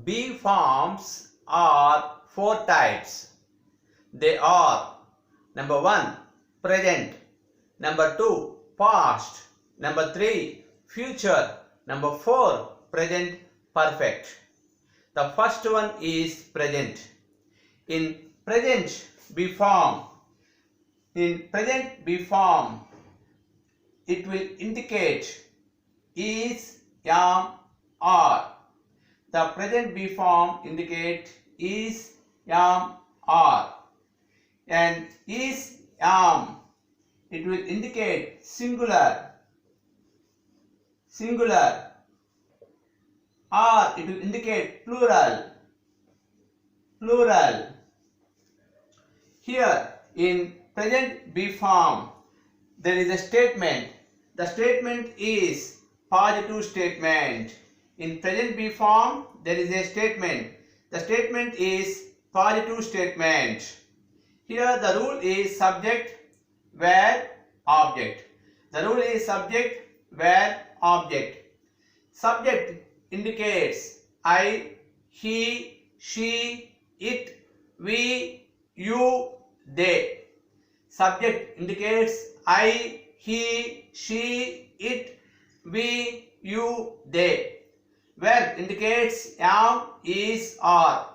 be forms are four types. They are: number 1, present; number 2, past; number 3, future; number 4, present perfect. The first one is present. In present be form, it will indicate is, am, are. The present be form indicate is, am, are. And is, am, it will indicate singular, or it will indicate plural. Here in present be form there is a statement. The statement is positive statement. In present be form there is a statement. The statement is positive statement. Here the rule is subject, verb, object. The rule is subject, verb, object. Subject indicates I, he, she, it, we, you, they. Subject indicates I, he, she, it, we, you, they. Verb indicates am, is, are.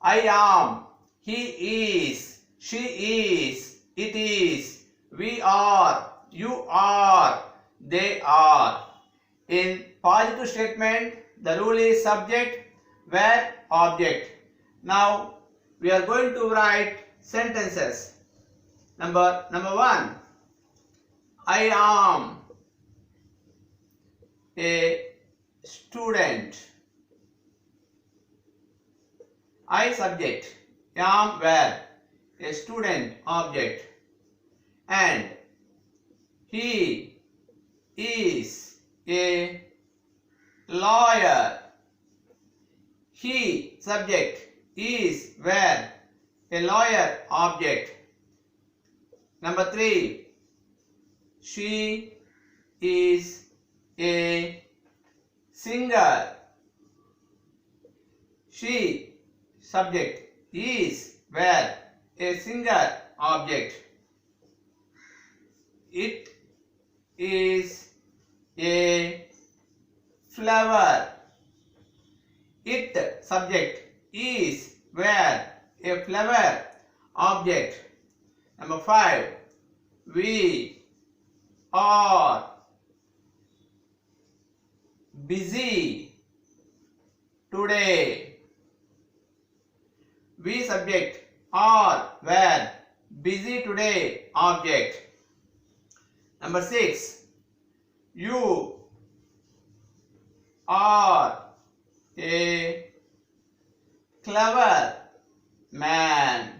I am, he is, she is, it is, we are, you are, they are. In positive statement, the rule is subject, verb, object. Now we are going to write sentences. Number 1. I am a student. I subject, am verb, a student object, and he is a lawyer. He subject, is verb, a lawyer object. Number 3. She is a singer. She subject, is verb, a singer object. It is a flower. It subject, is verb, a flower object. Number 5. We are busy today. We subject, are verb, busy today object. Number 6. You are a clever man.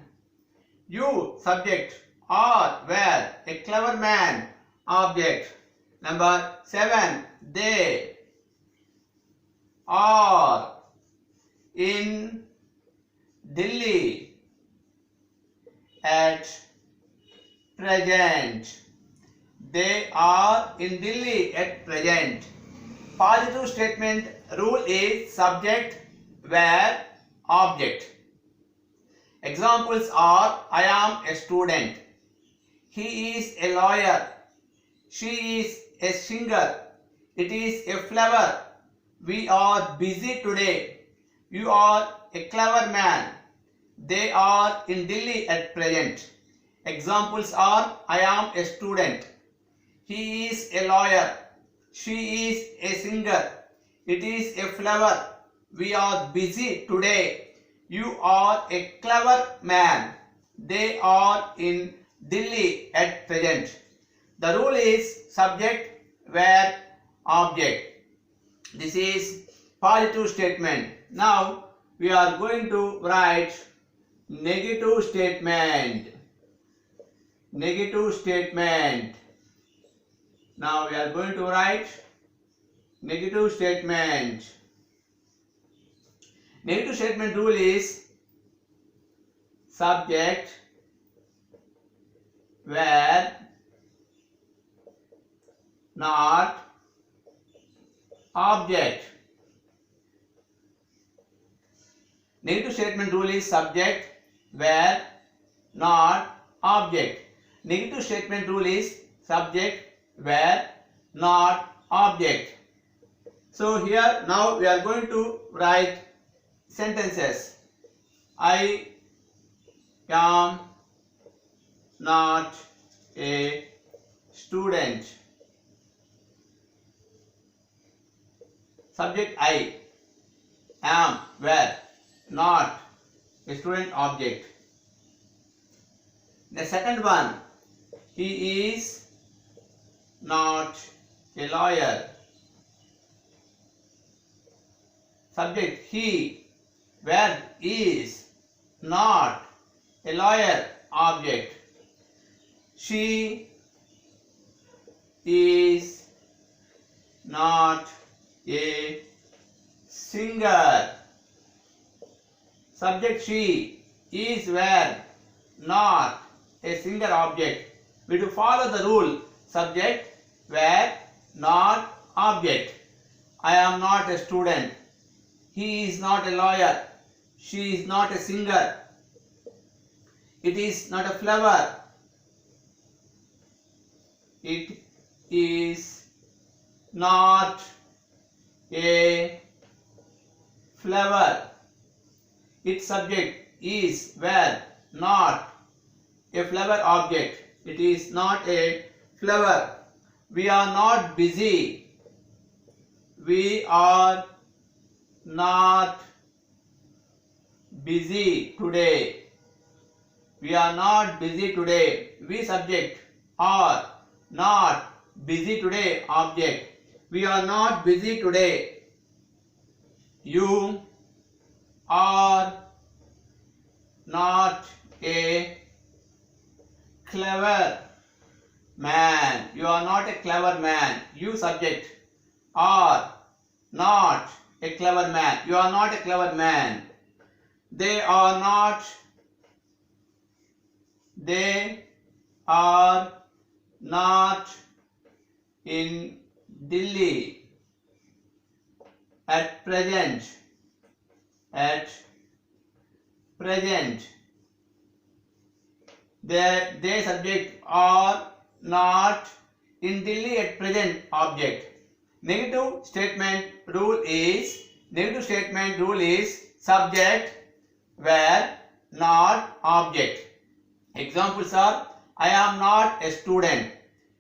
You subject, are verb, a clever man object. Number 7. They are in Delhi at present. They are in Delhi at present. Positive statement rule is subject, verb, object. Examples are I am a student. He is a lawyer. She is a singer. It is a flower. We are busy today. You are a clever man. They are in Delhi at present. Examples are I am a student. He is a lawyer. She is a singer. It is a flower. We are busy today. You are a clever man. They are in Delhi at present. The rule is subject, verb, object. This is positive statement. Now we are going to write negative statement. Now we are going to write negative statement. Negative statement rule is subject, verb, not object. Negative statement rule is subject where not object. Negative statement rule is subject where not object. So here now we are going to write sentences. I am not a student. Subject I am where not a student object. The second one, he is not a lawyer. Subject he where is not a lawyer object. She is not a singer. Subject she is where not a singer object. We do follow the rule subject where not object. I am not a student. He is not a lawyer. She is not a singer. It is not a flower. It is not a flower. Its subject is where not a flower object. It is not a flower. We are not busy. We are not busy today. We are not busy today. We subject are not busy today object. We are not busy today. You are not a clever man. You are not a clever man. You subject are not a clever man. You are not a clever man. They are not. They are not in Delhi at present. At present. They subject are not in Delhi at present object. Negative statement rule is subject where not object. Examples are I am not a student.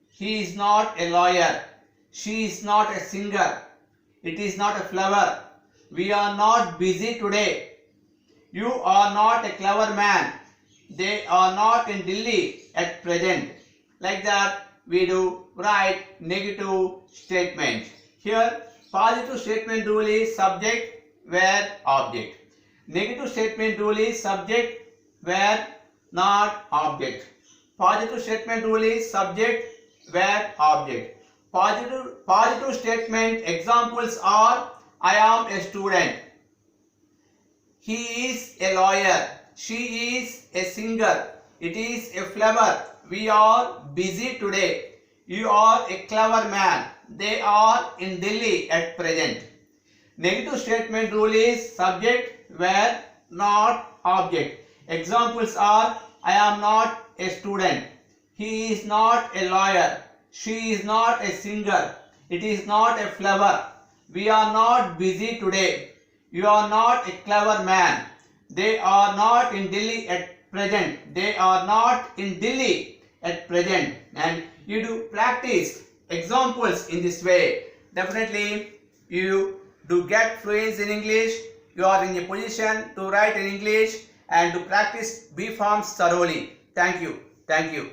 He is not a lawyer. She is not a singer. It is not a flower. We are not busy today. You are not a clever man. They are not in Delhi at present. Like that we do write negative statement. Here positive statement rule is subject where object. Negative statement rule is subject where not object. Positive statement rule is subject where object. Positive statement examples are I am a student. He is a lawyer. She is a singer. It is a flower. We are busy today. You are a clever man. They are in Delhi at present. Negative statement rule is subject where not object. Examples are I am not a student. He is not a lawyer. She is not a singer. It is not a flower. We are not busy today. You are not a clever man. They are not in Delhi at present. They are not in Delhi at present. And you do practice examples in this way. Definitely you do get fluency in English. You are in a position to write in English and to practice B forms thoroughly. Thank you. Thank you.